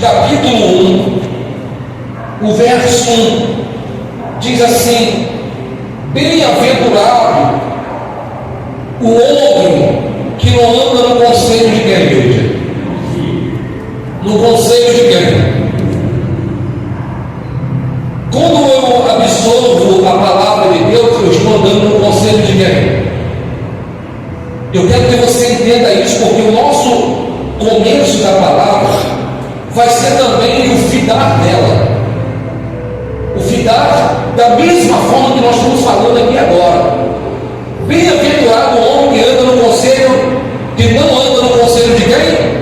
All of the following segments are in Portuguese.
capítulo 1, o verso 1, diz assim: bem-aventurado o homem que não anda no conselho de quem, igreja? No conselho de quem? Quando eu absorvo a palavra de Deus, eu estou andando no conselho de quem? Eu quero que você entenda isso, porque o nosso começo da palavra vai ser também o fidar dela. O fidar da mesma forma que nós estamos falando aqui agora. Bem-aventurado o homem que anda no conselho, que não anda no conselho de quem?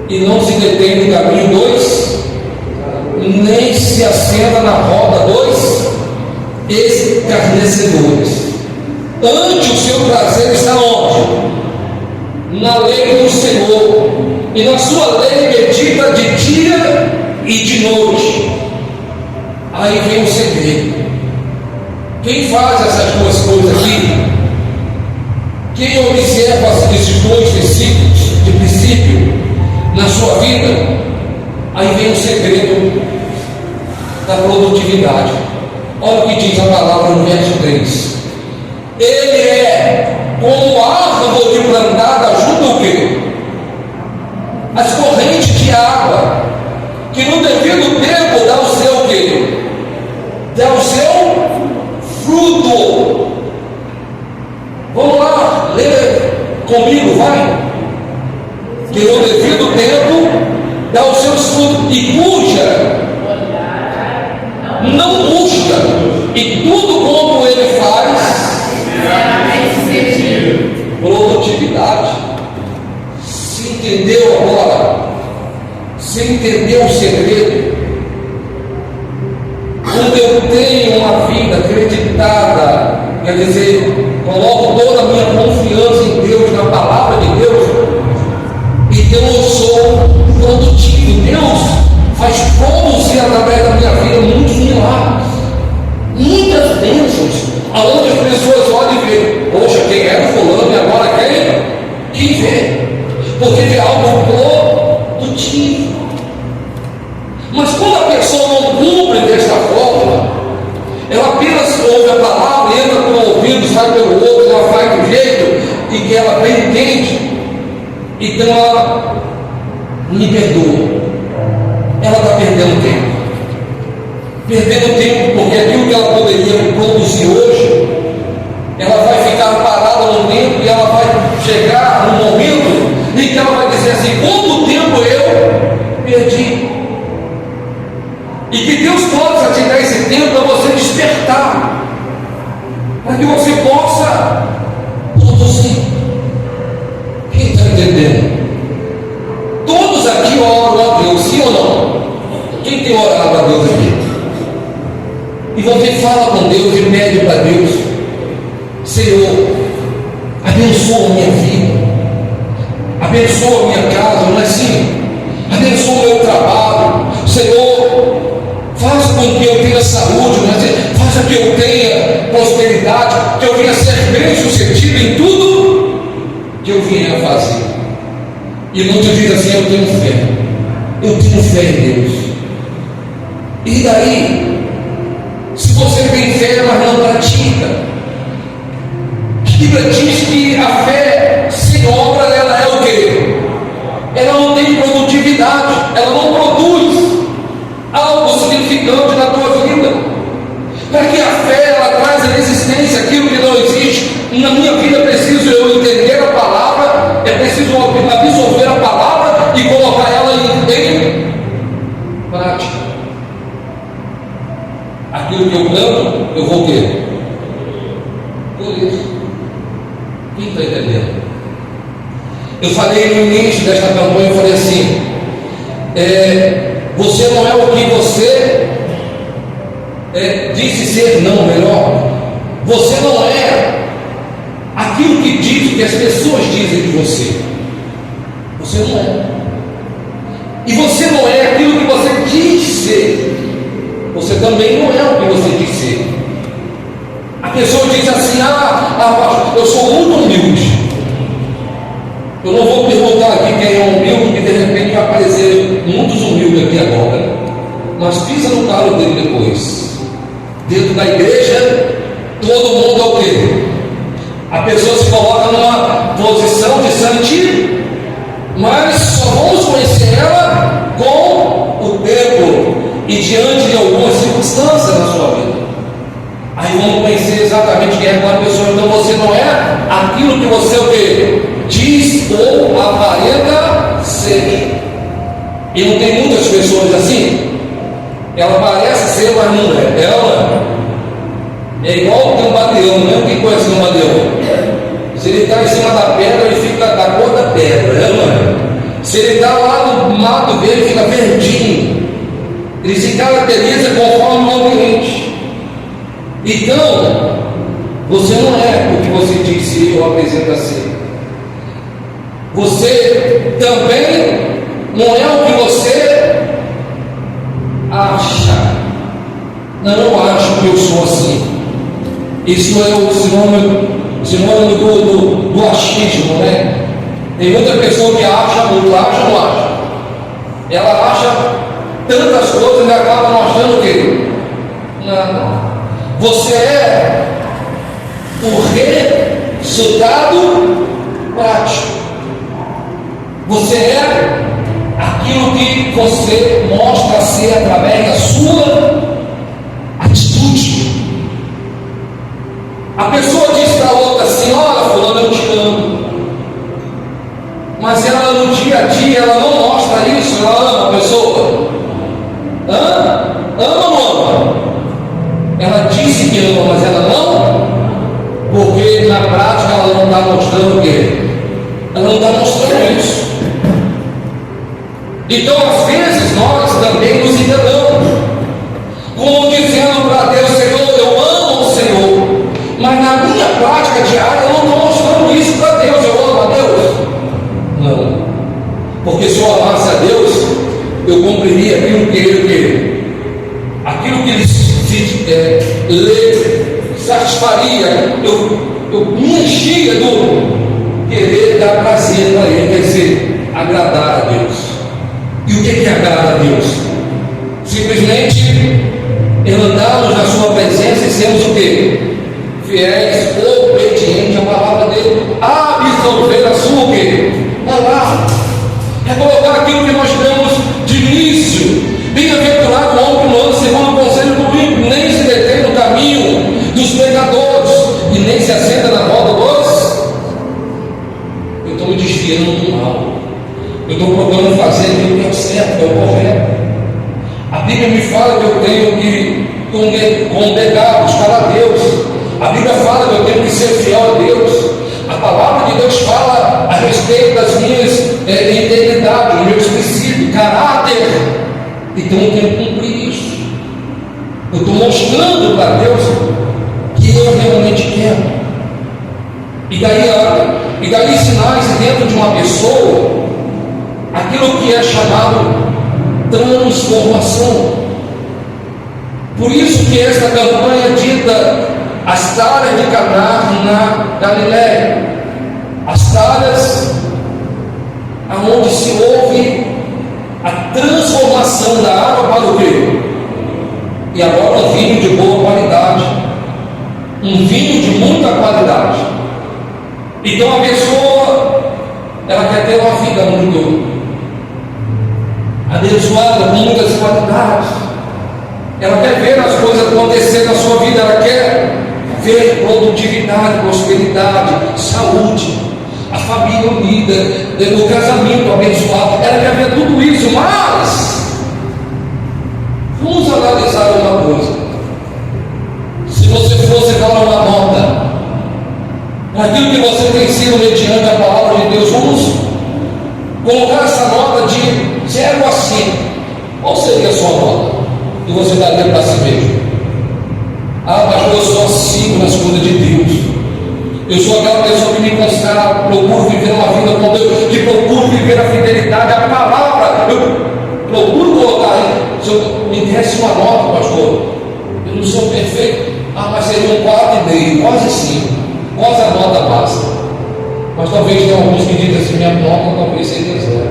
E não se detém no caminho dois, nem se assenta na roda dois escarnecedores. Antes o seu prazer está onde? Na lei do Senhor, e na sua lei medita de dia e de noite. Aí vem o segredo. Quem faz essas duas coisas aqui, quem observa esses dois versículos de princípio na sua vida, aí vem o segredo da produtividade. Olha o que diz a palavra no verso 3: ele é como árvore plantada junto ao quê? As correntes de água, que no devido tempo dá o seu quê? Dá o seu fruto. Vamos lá, lê comigo, vai. Que no devido tempo dá os seus frutos, e cuja não murcha, e tudo quanto ele faz produtividade. Se entendeu agora? Se entendeu o segredo? Quando eu tenho uma vida acreditada, quer dizer, coloco toda a minha confiança em Deus, na palavra de Deus, então eu sou produtivo. Deus faz produzir através da minha vida muitos milagres, muitas bênçãos, aonde as pessoas olham e veem: poxa, quem era fulano e agora quem? Quem vê? Porque vê algo produtivo. Mas quando a pessoa não cumpre desta forma, ela apenas ouve a palavra, entra com o ouvido, sai pelo outro, ela faz do jeito e que ela bem entende, então ela me perdoa. Ela está perdendo tempo. Perdendo tempo, porque aquilo que ela poderia produzir hoje, ela vai ficar parada no tempo e ela vai chegar num momento em que ela vai dizer assim: quanto tempo eu perdi? E que Deus possa te dar esse tempo para você despertar, para que você possa produzir. Quem está entendendo? Todos aqui oram a Deus, sim ou não? Quem tem orado a Deus aqui? E você fala com Deus e pede para Deus: Senhor, abençoa a minha vida, abençoa a minha casa, não é assim? Abençoa o meu trabalho, Senhor, faça com que eu tenha saúde, não é assim? Faça que eu tenha prosperidade, que eu venha ser bem sucedido em tudo que eu vier a fazer. E não te diz assim: eu tenho fé em Deus. E daí, se você tem fé, mas não pratica, a Bíblia diz que a fé sem obra, ela é o quê? Ela não tem produtividade, ela não produz algo significante na tua vida. Para que a fé, ela traz a existência, aquilo que não existe. Na minha vida, preciso eu entender a palavra, é preciso absorver a palavra e colocar ela em prática. Aquilo que eu planto, eu vou ter. Por isso. Quem está entendendo? Eu falei no início desta campanha, eu falei assim: você não é o que você disse ser, não, melhor. Você não é aquilo que diz, que as pessoas dizem de você. Você não é. E você não é aquilo que você diz ser. Você também não é o que você diz ser. A pessoa diz assim: pastor, eu sou muito humilde. Eu não vou perguntar aqui quem é humilde, que de repente vai aparecer um mas pisa no calo dele depois. Dentro da igreja, todo mundo é o quê? A pessoa se coloca numa posição de santidade, mas só vamos conhecer ela com o tempo e diante de algumas circunstâncias na sua vida. Aí vamos conhecer exatamente quem é aquela pessoa. Então você não é aquilo que você o quê? Diz ou aparenta ser. E não tem muitas pessoas assim? Ela parece ser, mas não é. Ela é igual tem um badeão, não é? Quem conhece um badeão? Se ele está em cima da pedra, ele fica da cor da pedra, não é? Se ele está lá no mato dele, ele fica verdinho. Ele se caracteriza conforme o ambiente. Então, você não é o que você diz ser ou apresenta ser. Você também não é o que você acha. Não, eu acho que eu sou assim. Isso é o sinônimo do achismo, né? Tem muita pessoa que acha muito, acha ou não acha. Ela acha tantas coisas e acaba não achando o quê? Não. Você é o resultado prático. Você é aquilo que você mostra ser através da sua atitude. A pessoa diz para a outra assim: olha, fulano, eu te amo. Mas ela no dia a dia, ela não mostra isso. Ela ama a pessoa. Ama ou não ama? Ela disse que ama, mas ela não, porque na prática ela não está mostrando o quê? Ela não está mostrando isso. Então às vezes nós também nos enganamos, como dizendo para Deus: Senhor, eu amo o Senhor, mas na minha prática diária eu não estou mostrando isso para Deus. Eu amo a Deus? Não, porque se eu amasse a Deus, eu cumpriria aquilo que ele satisfaria. Eu me enchia do querer dar prazer para Ele, quer dizer, agradar a Deus. E o que agrada a Deus? Simplesmente andarmos na sua presença e sermos o quê? Fiéis, obedientes à palavra dele, absorver a sua o quê? Palavra. É colocar aquilo que nós temos de início. Bem-aventurado o homem que não anda segundo o conselho do ímpio, nem se detém no caminho dos pecadores, e nem se assenta na roda dos. Eu estou me desviando do mal. Eu estou procurando fazer aquilo que é o certo, que é o correto. A Bíblia me fala que eu tenho que congregar, buscar a Deus. A Bíblia fala que eu tenho que ser fiel a Deus. A palavra de Deus fala a respeito das minhas integridades, dos meus princípios, caráter. Então eu tenho que cumprir isso. Eu estou mostrando para Deus que eu realmente quero. E daí sinais dentro de uma pessoa, aquilo que é chamado transformação. Por isso que esta campanha é dita as talhas de Caná na Galiléia, as talhas aonde se ouve a transformação da água para o quê? E agora um vinho de boa qualidade, um vinho de muita qualidade. Então a pessoa, ela quer ter uma vida muito abençoada, com muitas qualidades. Ela quer ver as coisas acontecer na sua vida, ela quer ver produtividade, prosperidade, saúde, a família unida, o casamento abençoado. Ela quer ver tudo isso, mas vamos analisar uma coisa. Se você fosse dar uma nota para aquilo que você tem sido mediante a palavra de Deus, vamos colocar essa nota de 0 a 5. Qual seria a sua nota que você daria para si mesmo? Ah, pastor, eu só sigo nas coisas de Deus. Eu sou aquela pessoa que me considera, procuro viver uma vida com Deus, que procuro viver a fidelidade à palavra. Eu procuro colocar aí. Se eu me desse uma nota, pastor, eu não sou perfeito. Ah, mas seria um 4,5, quase 5, quase a nota básica. Mas talvez tenha alguns que dizem assim: minha nota talvez seria 0,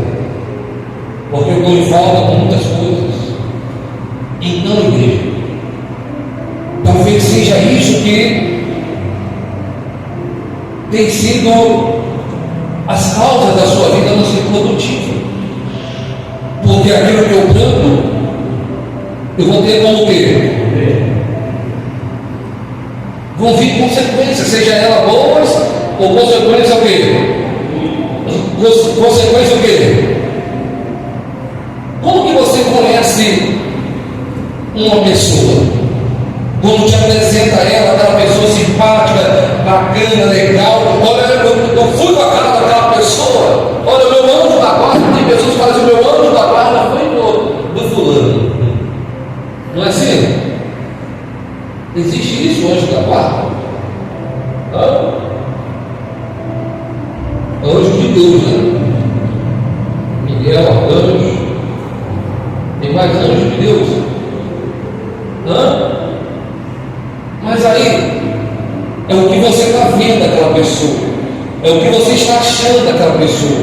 porque eu estou em falta com muitas coisas. Então, igreja, talvez seja isso que tem sido as causas da sua vida não ser produtiva. Porque aquilo que eu planto, eu vou ter como o quê? Vão vir consequências, seja ela boas ou consequência o quê? Consequência o quê? Como que você conhece uma pessoa? Quando te apresenta ela, aquela pessoa simpática, bacana, legal. Olha, eu fui com a cara daquela pessoa. Olha, o meu anjo da guarda. Tem pessoas que falam assim: o meu anjo da guarda foi do fulano. Não é assim? Existe isso, anjo da guarda? Anjo de Deus, né? Miguel, anjo. Tem mais anjos de Deus? Mas aí é o que você está vendo daquela pessoa, é o que você está achando daquela pessoa.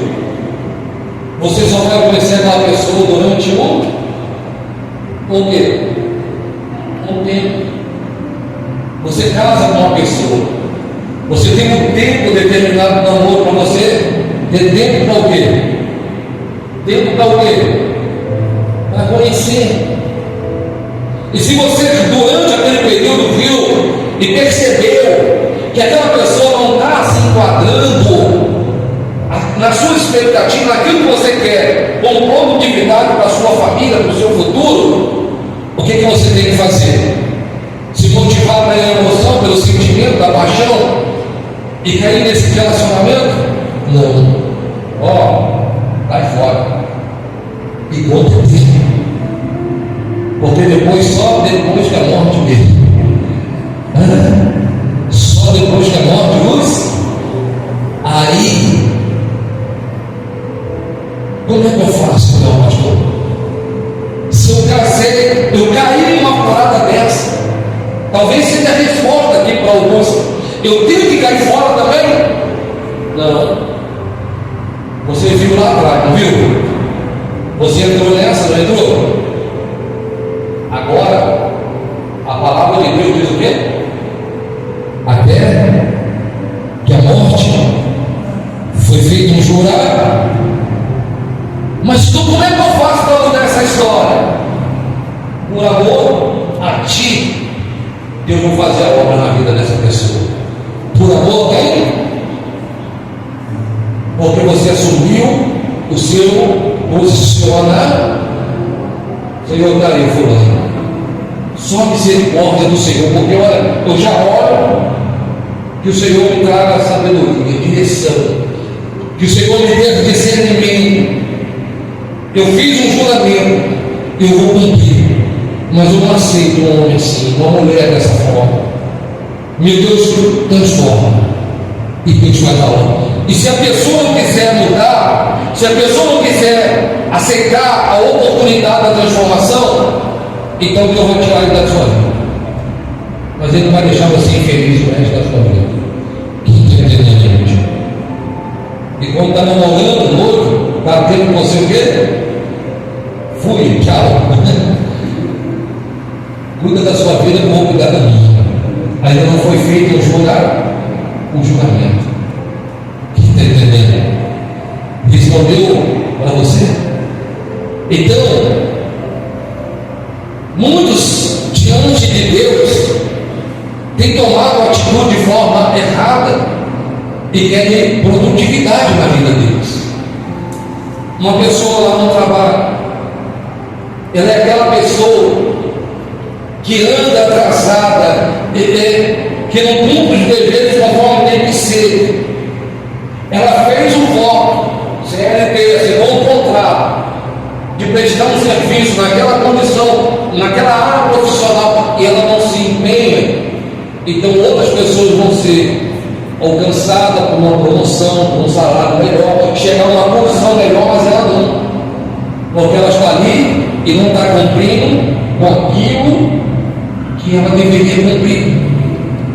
Você só vai conhecer aquela pessoa durante um tempo. Você casa com uma pessoa, você tem um tempo determinado de namoro para você. Tem tempo para o quê? Tempo para o quê? Para conhecer. E se você durante aquele período viu e percebeu que aquela pessoa não está se enquadrando na sua expectativa, naquilo que você quer, como produtividade para a sua família, para o seu futuro, o que você tem que fazer? Se motivar pela emoção, pelo sentimento, da paixão e cair nesse relacionamento? Não. Vai fora. Igual tempo. Porque só depois que a morte mesmo. Só depois que a morte aí, como é que eu faço, meu pastor? Se eu caí numa parada dessa, talvez seja a resposta aqui para alguns. Eu tenho que cair fora também? Não. Você viu lá atrás, não viu? Você entrou nessa, não entrou? Agora, a palavra de Deus diz o quê? Até que a morte foi feita um jurado. Mas como é que eu faço para mudar essa história? Por amor a ti, Deus vai fazer a obra na vida dessa pessoa. Por amor a quem? Porque você assumiu o seu posicionamento. Senhor, daria fulano. Só a misericórdia do Senhor, porque olha, eu já oro que o Senhor me traga sabedoria, direção, que o Senhor me dê discernimento. Eu fiz um juramento, eu vou cumprir, mas eu não aceito um homem assim, uma mulher dessa forma. Meu Deus, transforma e Deus faz a obra. E se a pessoa não quiser mudar, se a pessoa não quiser aceitar a oportunidade da transformação, então Deus vai tirar ele da sua vida. Mas Ele não vai deixar você infeliz no resto da sua vida. Que entendendo? E quando está namorando, noivo, está tendo com você o quê? Fui, tchau. Cuida da sua vida, eu vou cuidar da minha. Ainda não foi feito um julgamento. Está entendendo? Respondeu para você? Então, muitos diante de Deus têm tomado atitude de forma errada e querem produtividade na vida deles. Uma pessoa lá no trabalho, ela é aquela pessoa que anda atrasada, que não cumpre os deveres conforme tem que ser. Ela fez um voto, CLT, assinou um contrato de prestar um serviço naquela condição, naquela área profissional, e ela não se empenha. Então outras pessoas vão ser alcançadas por uma promoção, por um salário melhor, chegar a uma posição melhor, mas ela não, porque ela está ali e não está cumprindo com aquilo que ela deveria cumprir.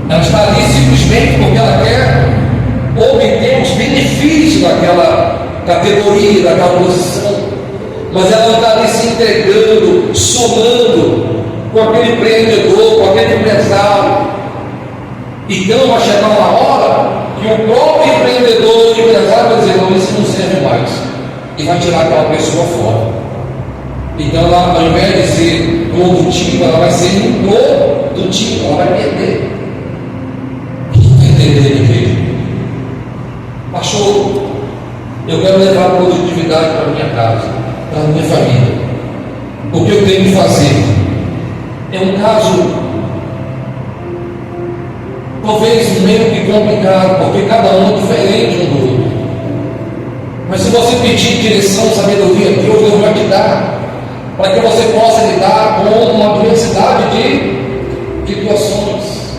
Ela está ali simplesmente porque ela quer obter os benefícios daquela categoria, daquela posição, mas ela não está ali se entregando, somando com aquele empreendedor, com aquele empresário. Então vai chegar uma hora que o próprio empreendedor e empresário vai dizer: não, isso não serve mais, e vai tirar aquela pessoa fora. Então ela, ao invés de ser produtiva, ela vai ser improdutiva, ela vai perder. Quem vai entender, igreja? Pastor, eu quero levar produtividade para a minha casa, para a minha família. O que eu tenho que fazer? É um caso talvez meio que complicado, porque cada um é diferente um do outro. Mas se você pedir direção, sabedoria, Deus vai te dar, para que você possa lidar com uma diversidade de situações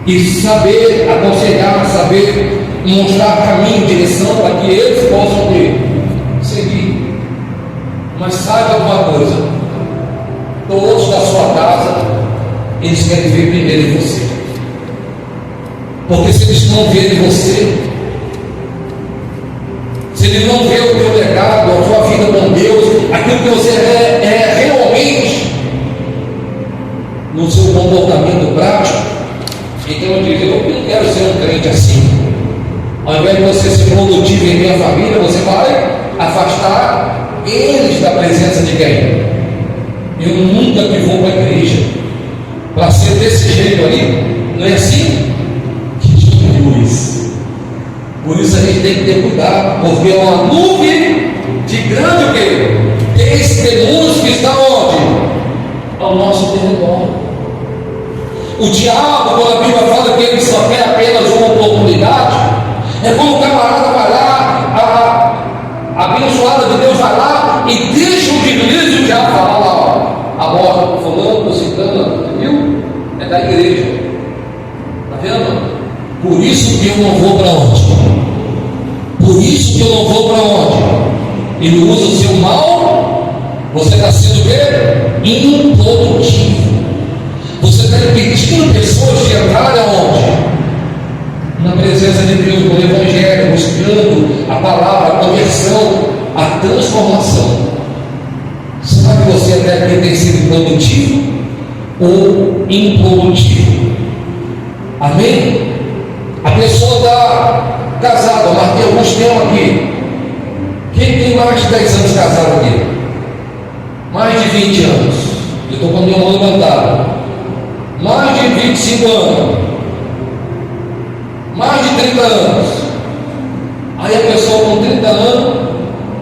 e saber aconselhar, saber mostrar caminho, direção, para que eles possam seguir. Mas saiba uma coisa: todos da sua casa, eles querem ver primeiro em você. Porque se eles não verem você, se ele não vê o teu legado, a tua vida com Deus, aquilo que você é realmente no seu comportamento prático, então eu digo: eu não quero ser um crente assim. Ao invés de você ser produtivo em minha família, você vai afastar eles da presença de quem? Eu nunca que vou para a igreja para ser desse jeito ali, não é assim? Por isso a gente tem que ter cuidado, porque é uma nuvem de grande o quê? Testemunhos que estão onde? Ao nosso redor. O diabo, quando a Bíblia fala que ele só quer apenas uma oportunidade, é como o camarada vai lá, a abençoada de Deus vai lá e deixa o juízo e o diabo falar lá, ó, a morte, fulano, citando, viu? É da igreja. Está vendo? Por isso que eu não vou para onde? Por isso que eu não vou para onde? Ele usa o seu mal, você está sendo o quê? Improdutivo. Você está impedindo pessoas de entrarem aonde? Na presença de Deus, no Evangelho, buscando a palavra, a conversão, a transformação. Será que você até aqui tem sido produtivo ou improdutivo? Amém? A pessoa está casada, eu marquei alguns temas aqui. Quem tem mais de 10 anos casado aqui? Mais de 20 anos. Eu estou com a minha mão levantada. Mais de 25 anos. Mais de 30 anos. Aí a pessoa com 30 anos,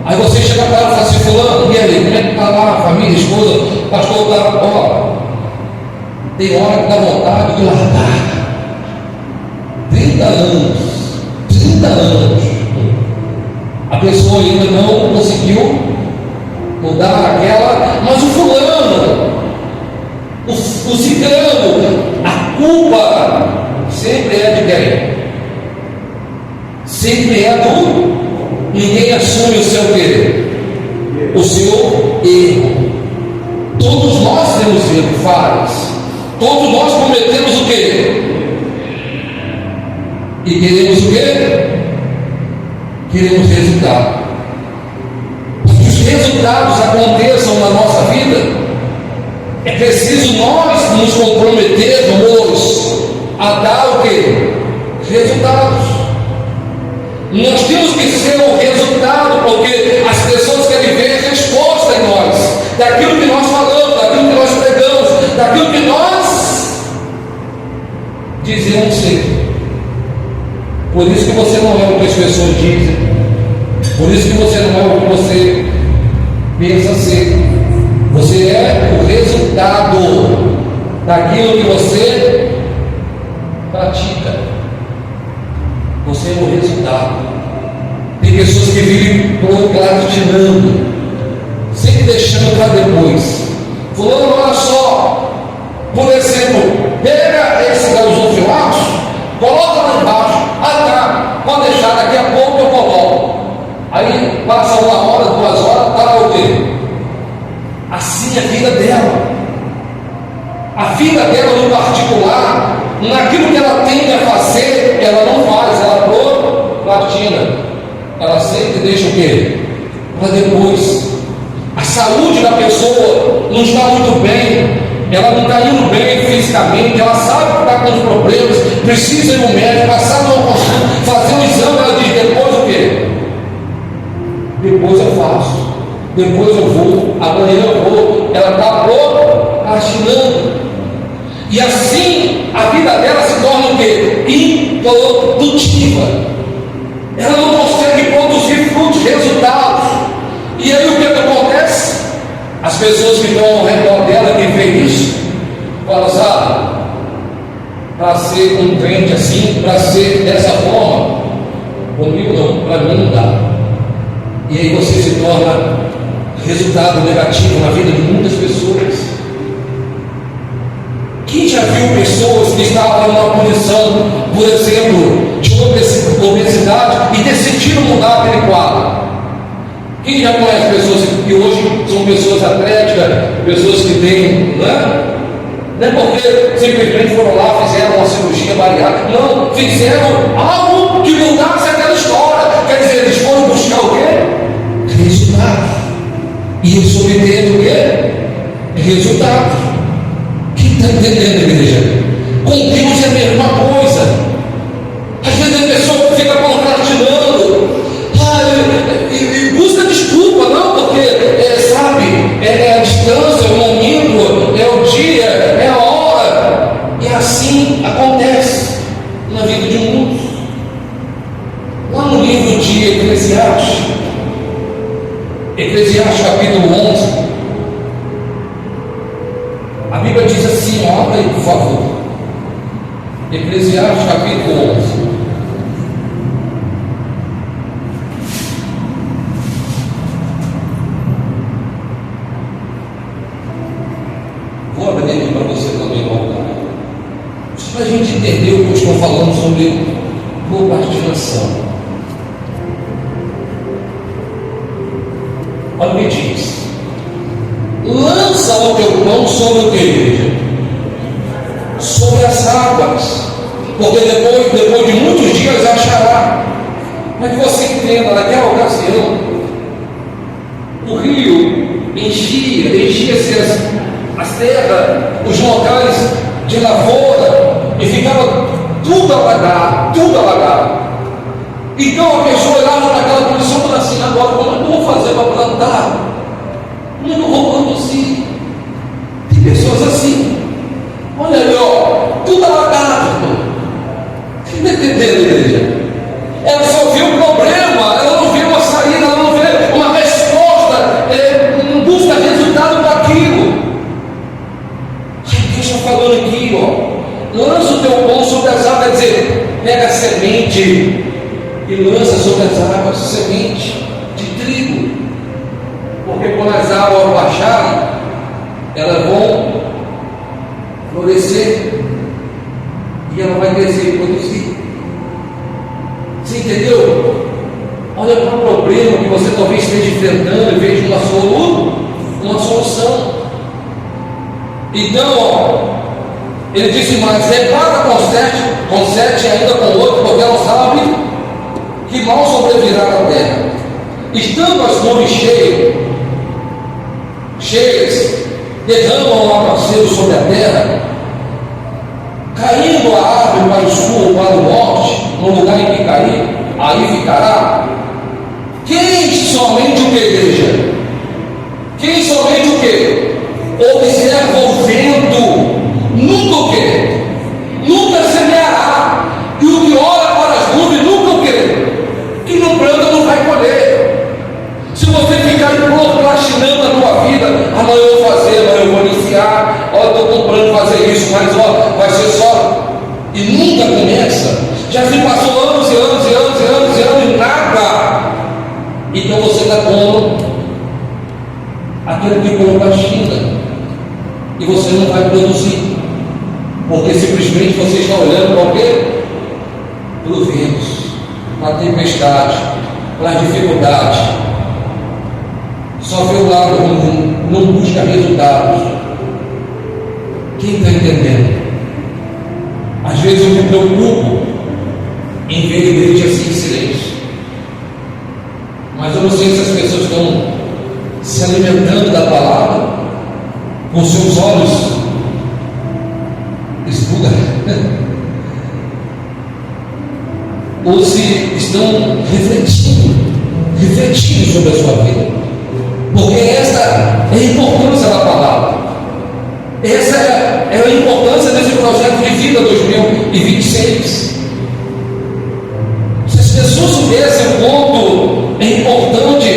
aí você chega para ela e fala assim: fulano, e aí, como é que está lá a família, a esposa, pastor, tá, ó, tem hora que dá vontade de largar. 30 anos, a pessoa ainda não conseguiu mudar aquela, mas o fulano, o ciclano, a culpa sempre é de quem? Sempre é do. Ninguém assume o seu quê? O seu erro. Todos nós temos erro, falhas. Todos nós cometemos o quê? E queremos o quê? Queremos resultado. Para que os resultados aconteçam na nossa vida, é preciso nós nos comprometermos a dar o quê? Resultados. Nós temos que ser o resultado, porque as pessoas querem ver resposta em nós, daquilo que nós falamos, daquilo que nós pregamos, daquilo que nós dizemos ser. Por isso que você não é o que as pessoas dizem, por isso que você não é o que você pensa ser. Você é o resultado daquilo que você pratica. Você é o resultado. Tem pessoas que vivem procrastinando, sempre deixando para depois. Fulano, olha só, por exemplo, pega esse gasofilaço, coloca lá embaixo. Ah, tá, pode deixar, daqui a pouco eu coloco. Aí passa 1 hora, 2 horas, está o quê? Assim é a vida dela. A vida dela no particular, naquilo que ela tende a fazer, ela não faz, ela procrastina. Ela sempre deixa o quê? Para depois. A saúde da pessoa não está muito bem. ela não está indo bem fisicamente, ela sabe que está com os problemas, precisa ir no médico, passar no consulta, fazer um exame, ela diz, depois o quê? Depois eu faço, depois eu vou, amanhã eu vou. Ela está procrastinando. E assim a vida dela se torna o quê? Improdutiva. Ela não consegue produzir frutos, resultados. E aí o que acontece? As pessoas que estão ao redor dela, que vê isso, falam, sabe, para ser um crente assim, para ser dessa forma, comigo não, para mim não dá. E aí você se torna resultado negativo na vida de muitas pessoas. Quem já viu pessoas que estavam numa condição, por exemplo, de obesidade e decidiram mudar aquele quadro? Quem já conhece pessoas que hoje são pessoas atléticas, pessoas que têm, não é porque simplesmente foram lá, fizeram uma cirurgia bariátrica, não, fizeram algo que mudasse aquela história. Quer dizer, eles foram buscar o quê? Resultados. E eles obtendo o quê? Resultados. Quem está entendendo, igreja? Com Deus é a mesma coisa. Às vezes a pessoa fica procrastinando e busca desculpa, não, porque sabe, é a distância, é o momento, é o dia, é a hora. E assim acontece na vida de muitos. Lá no livro de Eclesiastes capítulo 11, a Bíblia diz assim, olha aí por favor, Eclesiastes capítulo 11. Vou abrir aqui para você também voltar. Só para a gente entender o que eu estou falando sobre procrastinação. Olha o que diz: lança o teu pão sobre o que, igreja? Sobre as águas, porque depois de muitos dias achará. Mas que você entenda, naquela ocasião, o rio enchia-se as terras, os locais de lavoura, e ficava tudo alagado. Então a pessoa olhava naquela condição e falava assim, agora como é que eu vou fazer para plantar? Como é que eu vou produzir? Tem pessoas assim, olha ali, ó, tudo alagado, irmão. Você está entendendo, igreja? Ela só vê um problema, ela não vê uma saída, ela não vê uma resposta, não busca resultado para aquilo. Deus está falando aqui, ó, lança o teu pão sobre as águas, quer dizer, pega a semente e lança sobre as águas semente de trigo, porque quando as águas baixarem, elas vão florescer e ela vai crescer e produzir. Você entendeu? Olha para o problema que você talvez esteja enfrentando e veja uma solução. Então, ó, ele disse mais: repara com sete e ainda com oito, porque ela sabe que mal sobrevirá na terra. Estando as nuvens cheias, derramam o aguaceiro sobre a terra, caindo a árvore para o sul ou para o norte, no lugar em que cair, aí ficará. Quem somente o que, igreja? Quem somente o que? Observa o vento, nunca o que? Nunca semeará. E o que olha para as nuvens, nunca o que? Que não planta não vai colher. Se você ficar procrastinando a tua vida, amanhã eu vou fazer, amanhã eu vou iniciar, ó, estou comprando fazer isso, mas ó, vai ser só. E nunca começa. Já se passou anos e nada. Então você está como aquele que procrastina, e você não vai produzir, porque simplesmente você está olhando para o quê? Para os ventos, para a tempestade, para as dificuldades. Só vê o lado ruim, não busca resultados. Quem está entendendo? Às vezes eu me preocupo em ver a igreja assim em silêncio, mas eu não sei se as pessoas estão se alimentando da palavra, com seus olhos estão refletindo sobre a sua vida, porque essa é a importância da palavra, essa é a importância desse projeto de vida 2026. Se as pessoas soubessem o quanto é importante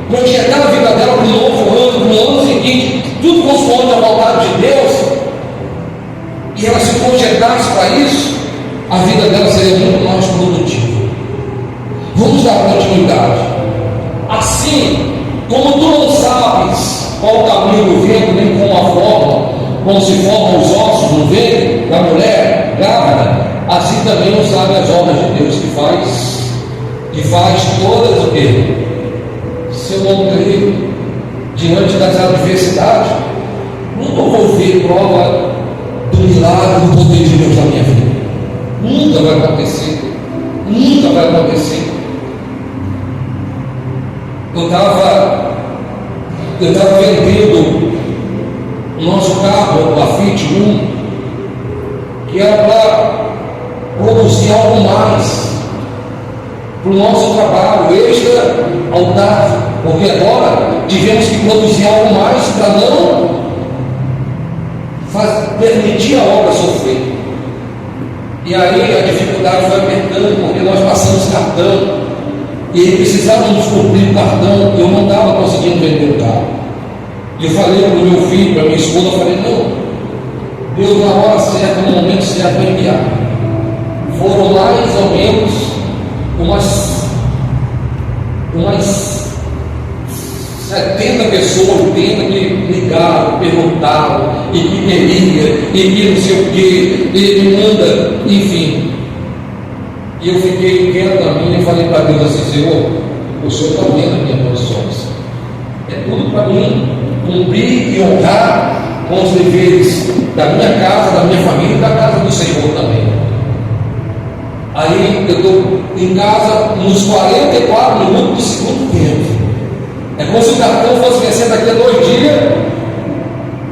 projetar a vida dela para um novo ano, para o ano seguinte, tudo consoante a vontade de Deus, e ela se projetasse para isso, a vida dela seria muito mais produtiva. Vamos dar continuidade. Assim como tu não sabes qual o caminho do vento, nem como se formam os ossos no ventre da mulher grávida, assim também não sabe as obras de Deus que faz todas o quê? Se eu não creio diante das adversidades, nunca vou ver prova do milagre, do poder de Deus na minha vida. Nunca vai acontecer. Nunca vai acontecer. Eu estava vendendo o nosso carro, o Fiat 1, que era para produzir algo mais para o nosso trabalho extra autárquico, porque agora tivemos que produzir algo mais para não permitir a obra sofrer. E aí a dificuldade foi apertando, porque nós passamos cartão e precisávamos cumprir o cartão, eu não estava conseguindo vender o carro. E eu falei para o meu filho, para a minha esposa, eu falei, não, Deus na hora certa, no momento certo vai enviar. Foram mais ou menos umas 70 pessoas, 80 que ligaram, perguntaram, e que queria, e que não sei o que, e me manda, enfim. E eu fiquei quieto na minha e falei para Deus assim, Senhor, o Senhor está vendo as minhas posições. É tudo para mim cumprir e honrar com os deveres da minha casa, da minha família e da casa do Senhor também. Aí eu estou em casa nos 44 minutos do segundo tempo. É como se o cartão fosse vencer daqui a 2 dias.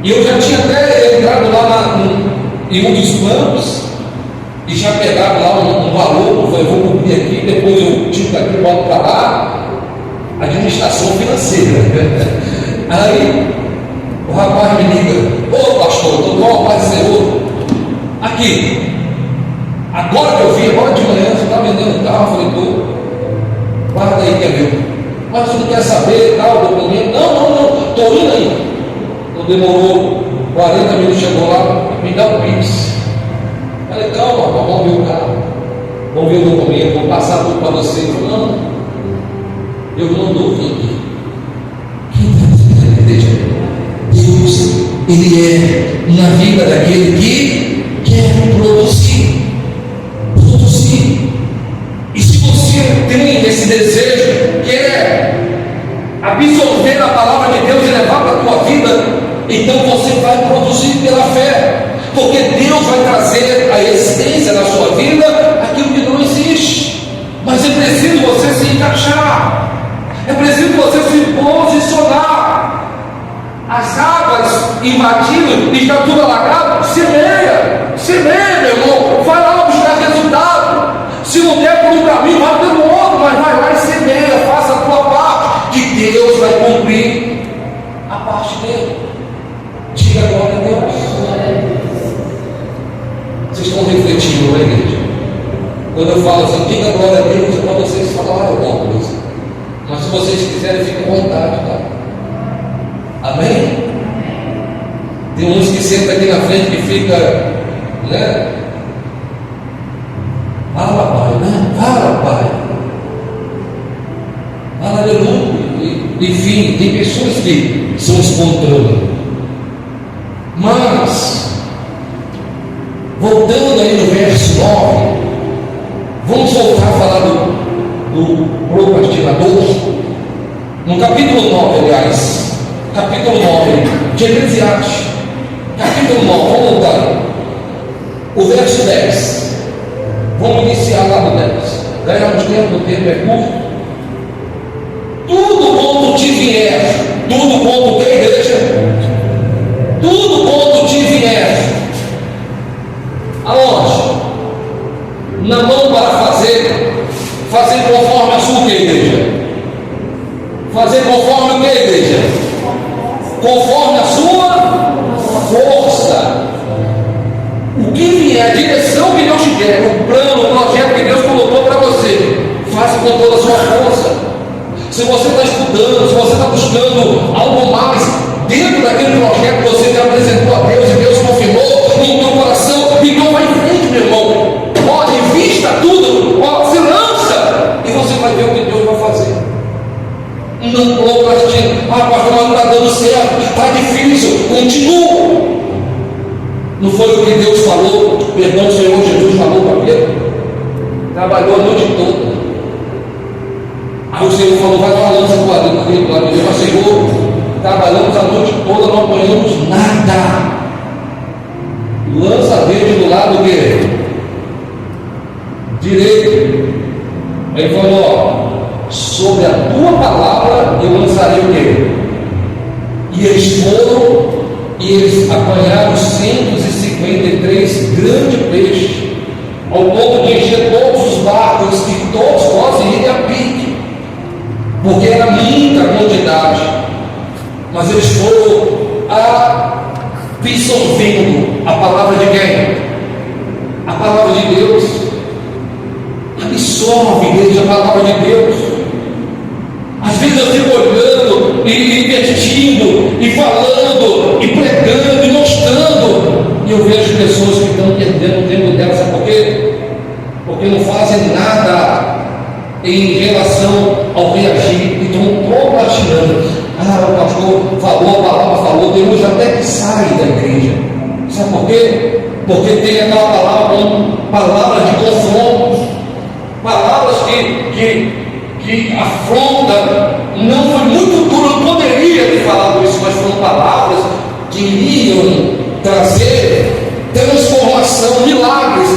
E eu já tinha até entrado lá em um dos bancos e já pegado lá um valor. Eu falei, vou cumprir aqui, depois eu tiro daqui e volto para lá. Administração financeira. Aí o rapaz me liga, ô pastor, estou com a paz do Senhor. Aqui, agora que eu vi, agora de manhã, você está vendendo carro? Eu falei, estou. Guarda aí que é meu. Mas você não quer saber tal documento? Não, estou indo aí. Então demorou 40 minutos, chegou lá, me dá o Pix. Falei, calma, vamos ver o carro, vamos ver o documento, vou passar tudo para você. Ele falou, não, eu não dou aqui. Quem está dizendo a igreja? Deus, Ele é na vida daquele que quer produzir. E se você tem esse desejo, quer absorver a palavra de Deus e levar para a tua vida, então você vai produzir pela fé, porque Deus vai trazer a essência da sua vida aquilo que não existe. Mas é preciso você se encaixar, é preciso você se posicionar. As águas invadindo, está tudo alagado, semeia, meu irmão, vai lá buscar resultado. Se não der por um caminho, vai pelo outro, mas vai lá e semeia, faça a tua parte, que Deus vai cumprir a parte dele. Diga glória a Deus. Vocês estão refletindo, não é, igreja? Quando eu falo assim, diga glória a Deus, é para vocês falarem alguma coisa. Mas se vocês quiserem, fiquem à vontade, tá? Amém? Tem uns que sentam aqui na frente que fica, né? Fala, Pai, né? Fala, Pai. Fala, aleluia. Enfim, tem pessoas que são espontâneas. Mas, voltando aí no verso 9, vamos voltar a falar do procrastinador. No capítulo 9, aliás, capítulo 9 de Eclesiastes, capítulo 9, vamos voltar. O verso 10. Vamos iniciar lá no 10. Ganhamos tempo, o tempo é curto. Tudo quanto te vier, tudo quanto que igreja, tudo quanto te vier, aonde? Na mão para fazer, Fazer conforme a sua igreja. Fazer conforme o que, igreja? Conforme a sua força. O que vier, a direção que Deus te der, o plano, o projeto que Deus colocou para você, faça com toda a sua força. Se você está estudando, se você está buscando algo mais dentro daquele projeto que você já apresentou a Deus e Deus confirmou no teu coração, então vai em frente, meu irmão. Ó, invista tudo, ó, se lança e você vai ver o que Deus vai fazer. Não procrastine. Ah, pastor, mas não está dando certo, está difícil, continua. Não foi o que Deus falou, perdão, o Senhor Jesus falou para Pedro? Trabalhou a noite toda. Aí o Senhor falou, vai uma lança para o lado de Deus. Senhor, trabalhamos a noite toda, não apanhamos nada. Lança dele do lado direito. Ele falou, ó, sobre a tua palavra eu lançarei o quê? E eles foram, e eles apanharam 153 grandes peixes, ao ponto de encher todos os barcos, que todos possam ir a pique, porque era muita quantidade, mas eles foram absorvendo a palavra de quem? A palavra de Deus. Absorve, igreja, a palavra de Deus. Às vezes eu fico olhando e investindo, e falando, e pregando, e mostrando, e eu vejo pessoas que estão perdendo o tempo delas. Sabe por quê? Porque não fazem nada em relação ao reagir, e estão procrastinando. Ah, o pastor falou, a palavra falou, Deus até que sai da igreja. Sabe por quê? Porque tem aquela palavra como palavras de confronto, palavras que afronta. Não foi muito duro, eu poderia ter falado isso, mas foram palavras que iriam trazer transformação, milagres,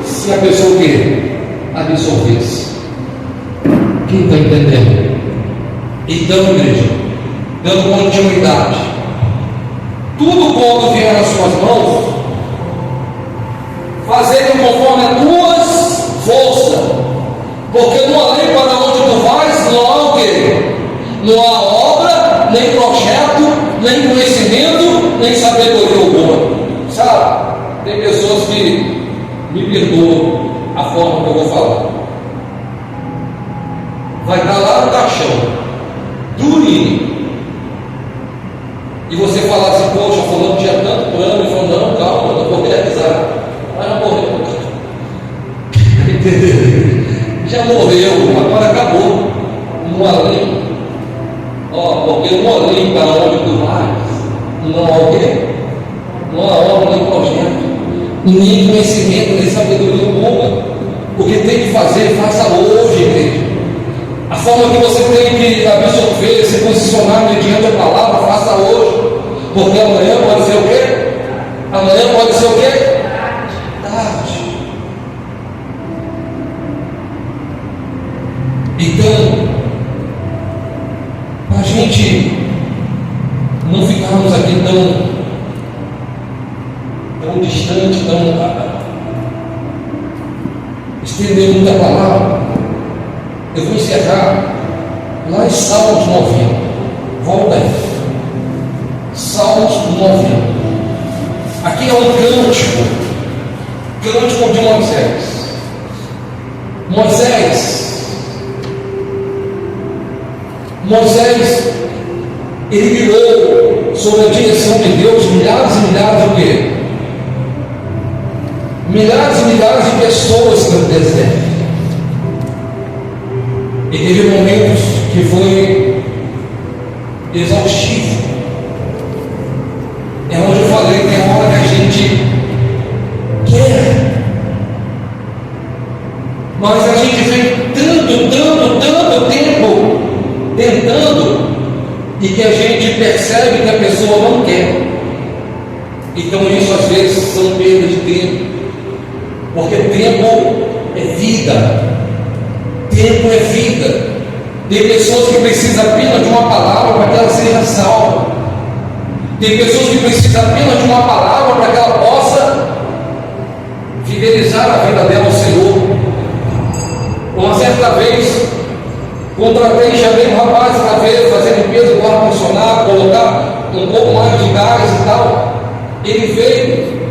se a pessoa que absorvesse. Quem está entendendo? Então, igreja, dando continuidade, tudo quanto vier nas suas mãos, fazer conforme as tuas forças, porque no além para onde tu vais, não há o quê? Não há obra, nem projeto, nem conhecimento, nem sabedoria alguma. Sabe? Tem pessoas que me perdoam a forma que eu vou falar. Vai estar lá no caixão, durinho. E você falar assim, poxa, fulano tinha tanto plano, e falou, não, calma, eu não vou realizar. Mas já morreu. Já morreu, agora acabou. No além. Ó, porque no além para onde tu vais, não há o quê? Não há obra nem projeto, nem conhecimento, nem sabedoria alguma. O que tem que fazer, faça hoje, igreja. A forma que você tem que absorver, se posicionar mediante a palavra, faça hoje. Porque amanhã pode ser o quê? Amanhã pode ser o quê? Tarde. Então, para a gente não ficarmos aqui tão distante, estender muita palavra, eu vou encerrar lá em Salmos 90. Volta aí. Salmos 90. Aqui é um cântico de Moisés. Moisés, ele virou sob a direção de Deus milhares e milhares de quê? Milhares e milhares de pessoas no deserto. E teve momentos que foi exaustivo. É onde eu falei que é hora que a gente quer, mas a gente vem tanto tempo tentando, e que a gente percebe que a pessoa não quer. Então isso às vezes são perdas de tempo, porque tempo é vida. Tempo é vida. Tem pessoas que precisam apenas de uma palavra para que ela seja salva. Tem pessoas que precisam apenas de uma palavra para que ela possa fidelizar a vida dela ao Senhor. Uma certa vez, contratei, chamei um rapaz para ver, fazer limpeza do ar-condicionado, colocar um pouco mais de gás e tal. Ele veio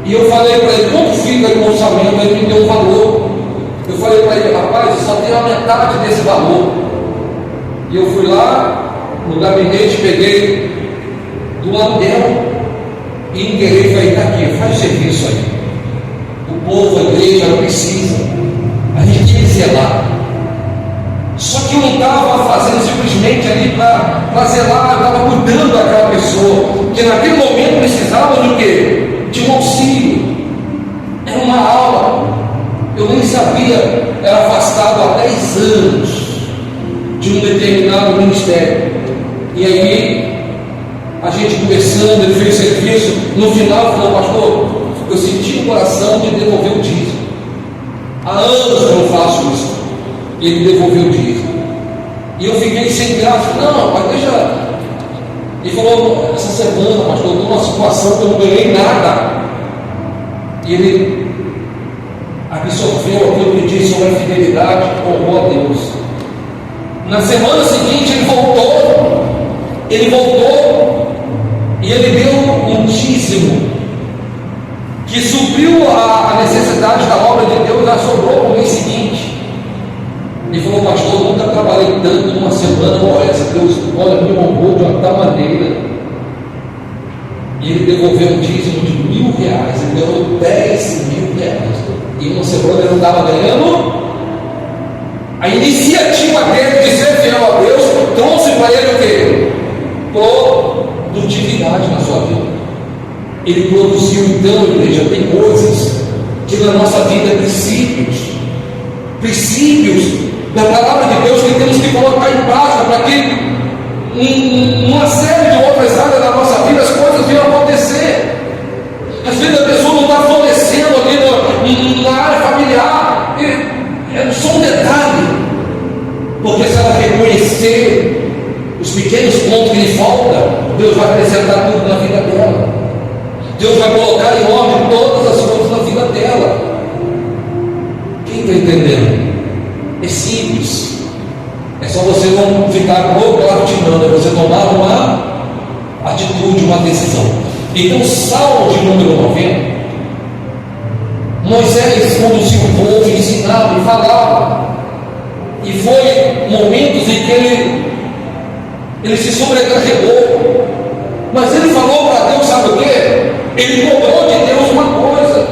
e eu falei para ele, quanto fica o orçamento? Ele me deu um valor. Eu falei para ele, rapaz, só tem a metade desse valor. E eu fui lá no gabinete, peguei do aluguel e enterrei e falei, está aqui, faz serviço aí. O povo, a igreja precisa. A gente tem que zelar. Só que eu não estava fazendo simplesmente ali para zelar, eu estava cuidando daquela pessoa, que naquele momento precisava de quê? De um auxílio. Era uma aula. Eu nem sabia, era afastado há 10 anos de um determinado ministério. E aí, a gente conversando, ele fez serviço, no final falou, pastor, eu senti no coração de devolver o dízimo. Há anos eu não faço isso. E ele devolveu o dízimo. E eu fiquei sem graça. Não, mas deixa. Ele falou, essa semana, pastor, eu estou numa situação que eu não ganhei nada. E ele absorveu aquilo que disse sobre a fidelidade, honrou a Deus. Na semana seguinte ele voltou e ele deu um dízimo que supriu a necessidade da obra de Deus, já sobrou no mês seguinte. Ele falou, pastor, eu nunca trabalhei tanto numa semana como essa. Deus, olha, me honrou de uma tal maneira. E ele devolveu um dízimo de R$1.000. Ele ganhou R$10.000. E uma semana ele não estava ganhando. A iniciativa dele de ser fiel a Deus trouxe para ele o quê? Produtividade na sua vida. Ele produziu. Então, igreja, tem coisas que na nossa vida é princípios da palavra de Deus que temos que colocar em prática para que em uma série de outras áreas da nossa vida as coisas venham acontecer. Às vezes a pessoa não está florescendo ali na área familiar, é só um detalhe, porque se ela reconhecer os pequenos pontos que lhe faltam, Deus vai acrescentar tudo na vida dela. Deus vai colocar em ordem todas as coisas na vida dela. Quem está entendendo? É simples. É só você não ficar procrastinando, é você tomar uma atitude, uma decisão. Então, Salmo de número 90, Moisés conduziu o povo, ensinava e falava. E foi momentos em que ele se sobrecarregou. Mas ele falou para Deus, sabe o quê? Ele cobrou de Deus uma coisa.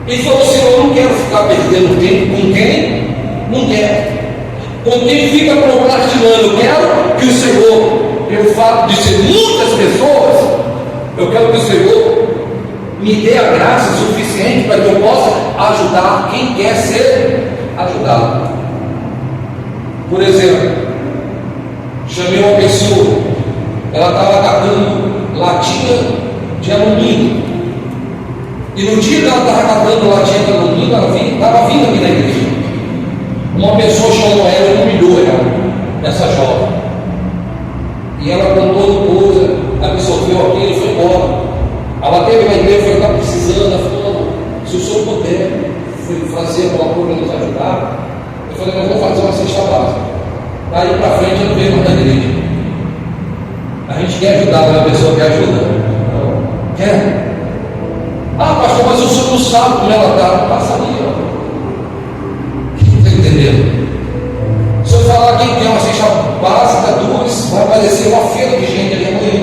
Ele falou, Senhor, eu não quero ficar perdendo tempo com quem não quer. Com quem fica procrastinando, eu quero que o Senhor, pelo fato de ser muitas pessoas, eu quero que o Senhor me dê a graça suficiente para que eu possa ajudar quem quer ser ajudado. Por exemplo, chamei uma pessoa, ela estava catando latinha de alumínio, e no dia que ela estava catando latinha de alumínio, ela estava vindo aqui na igreja. Uma pessoa chamou ela e humilhou ela, essa jovem, e ela com toda coisa absorveu aquilo e foi embora. Ela teve na igreja, foi, está precisando, ela falou, se o senhor puder fazer alguma coisa para nos ajudar. Eu falei, nós vamos fazer uma cesta básica. Daí para frente eu não vejo mais da igreja. A gente quer ajudar, mas a pessoa quer ajuda. Quer? Ah, pastor, mas o senhor não sabe como ela está. Passa ali, ó. Está entendendo? Se eu falar quem tem uma cesta básica, duas, vai aparecer uma feira de gente ali amanhã.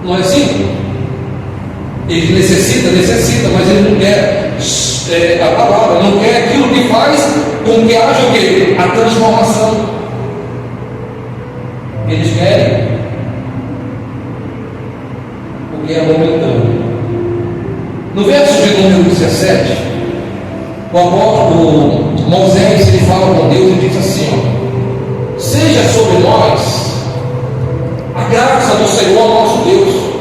Não é assim? Ele necessita, mas ele não quer a palavra, não quer aquilo que faz com que haja o quê? A transformação. Eles querem o que é momentâneo. No verso de número 17, o apóstolo Moisés, ele fala com Deus e diz assim, ó, seja sobre nós a graça do Senhor nosso Deus,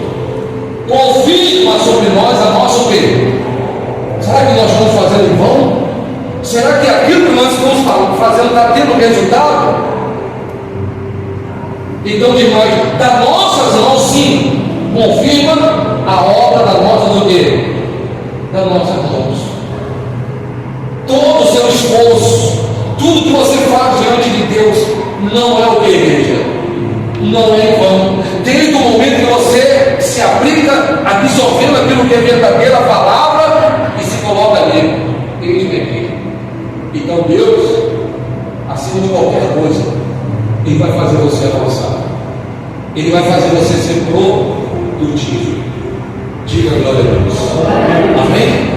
confirma sobre nós a nossa fé. Será que nós estamos fazendo em vão? Será que aquilo que nós estamos fazendo está tendo resultado? Então diz nós, das nossas mãos sim, confirma a obra das nossas do quê? Das nossas mãos. Todo o seu esforço, tudo que você faz diante de Deus, não é o que, igreja? Não é em vão. Desde o momento que você se aplica absorvendo aquilo que é verdadeira palavra e se coloca ali, eis-me aqui. Então Deus, acima de qualquer coisa, Ele vai fazer você avançar. Ele vai fazer você ser produtivo. Diga glória a Deus. Amém?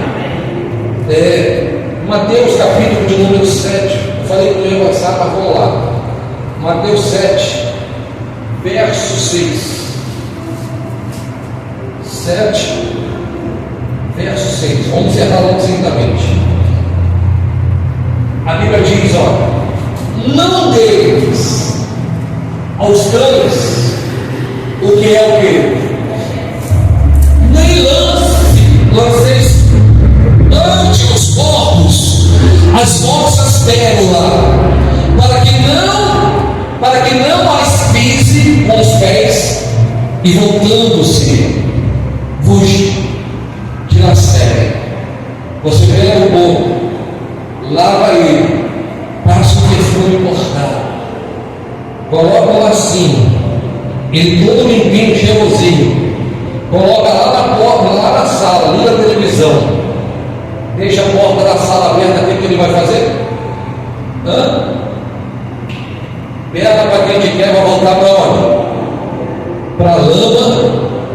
Mateus capítulo de número 7. Eu falei que não ia avançar, mas vamos lá. Mateus 7, verso 6. 7, verso 6. Vamos encerrar logo seguidamente. A Bíblia diz: ó, não deis aos cães o que é o que? Nem lanceis ante os porcos as vossas pérolas, para que não as pise com os pés, e voltando-se vos dilacerem. Você pega o porco, lava ele, passa o perfume cortado, coloca um lacinho, ele todo limpinho, cheirosinho, coloca lá na porta, lá na sala, liga a televisão, deixa a porta da sala aberta. O que ele vai fazer? Perna para quem te quer, vai voltar para onde? Para a lama.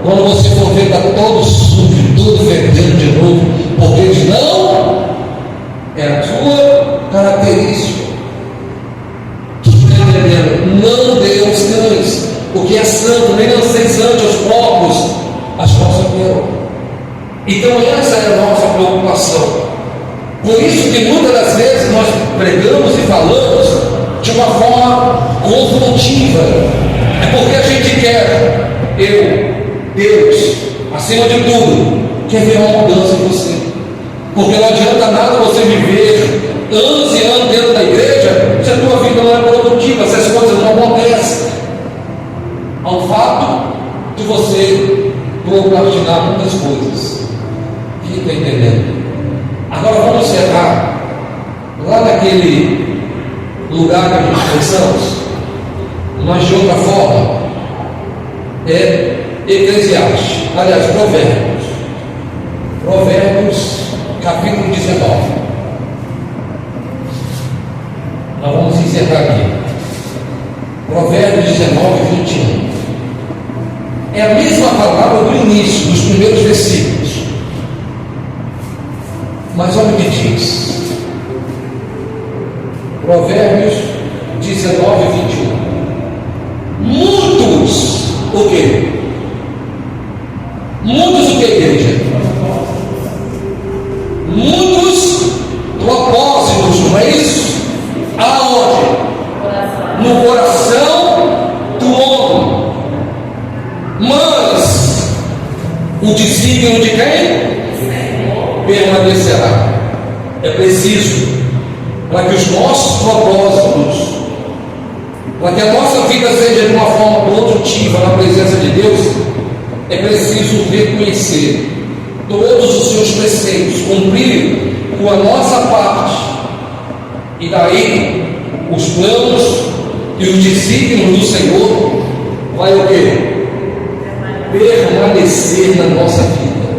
Quando você for ver, está todo sujo, todo fedendo de novo, porque ele não é a tua característica. Tu está entendendo? Não dê aos cães o que é santo, nem lanceis ante os porcos as vossas pérolas. Então essa é a nossa preocupação. Por isso que muitas das vezes nós pregamos e falamos de uma forma construtiva. É porque a gente quer, Deus, acima de tudo, quer ver uma mudança em você. Porque não adianta nada você viver anos e anos dentro da igreja se a tua vida não é produtiva, se as coisas não acontecem. Ao fato de você procrastinar muitas coisas. Quem está entendendo? Agora vamos encerrar lá naquele lugar que a gente pensamos, mas de outra forma, é Eclesiastes, aliás, Provérbios, capítulo 19. Nós vamos encerrar aqui. Provérbios 19, 21. É a mesma palavra do início, dos primeiros versículos. Mas olha o que diz. Provérbios 19, 21. Muitos, o quê? Muitos o que, igreja? Muitos propósitos, não é isso? Aonde? No coração do homem. Mas o desígnio de quem? Permanecerá. É preciso, para que os nossos propósitos, para que a nossa vida seja de uma forma produtiva na presença de Deus, é preciso reconhecer todos os seus preceitos, cumprir com a nossa parte, e daí os planos e os desígnios do Senhor vai o quê? Permanecer na nossa vida.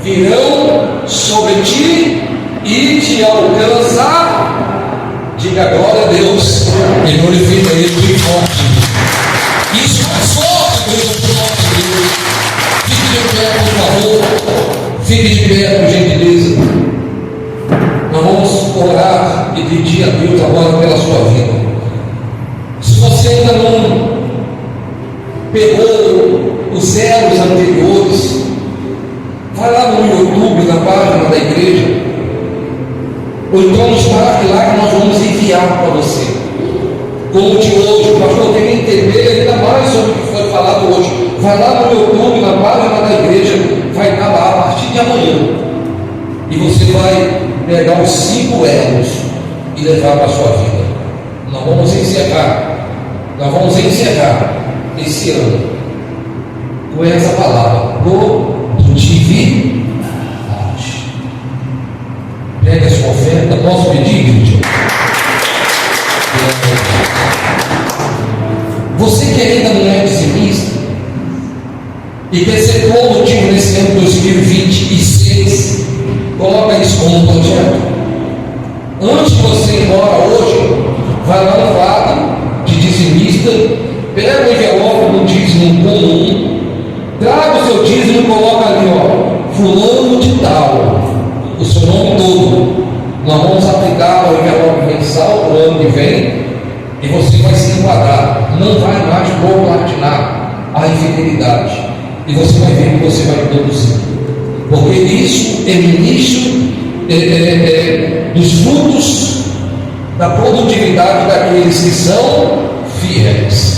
Virão sobre ti e te alcançar. Diga glória a Deus e glorifica Ele bem forte. Isso mais forte do que o nosso Deus. Fique de pé, por favor. Fique de pé, por gentileza. Nós vamos orar e pedir a Deus agora pela sua vida. Se você ainda não pegou os elos anteriores, vai lá no YouTube, na página da igreja, ou então nos marque lá que nós vamos enviar para você. Como de hoje, o pastor tem que entender ainda mais sobre o que foi falado hoje. Vai lá no YouTube, na página da igreja, vai estar lá a partir de amanhã. E você vai pegar os 5 elos e levar para a sua vida. Nós vamos encerrar esse ano com essa palavra: produtividade. Pega a sua oferta. Posso pedir, Você que ainda não é dizimista e quer ser produtivo nesse ano de 2026, coloca isso como um projeto. Antes de você ir embora hoje, vai lá no quadro de dizimista, pega o envelope do dízimo comum, traga o seu dízimo e coloca ali, ó, fulano de tal, o seu nome todo. Nós vamos aplicar o envelope mensal para o ano que vem e você vai se enquadrar. Não vai mais procrastinar a infidelidade. E você vai ver que você vai produzir. Porque isso é início dos frutos da produtividade daqueles que são fiéis.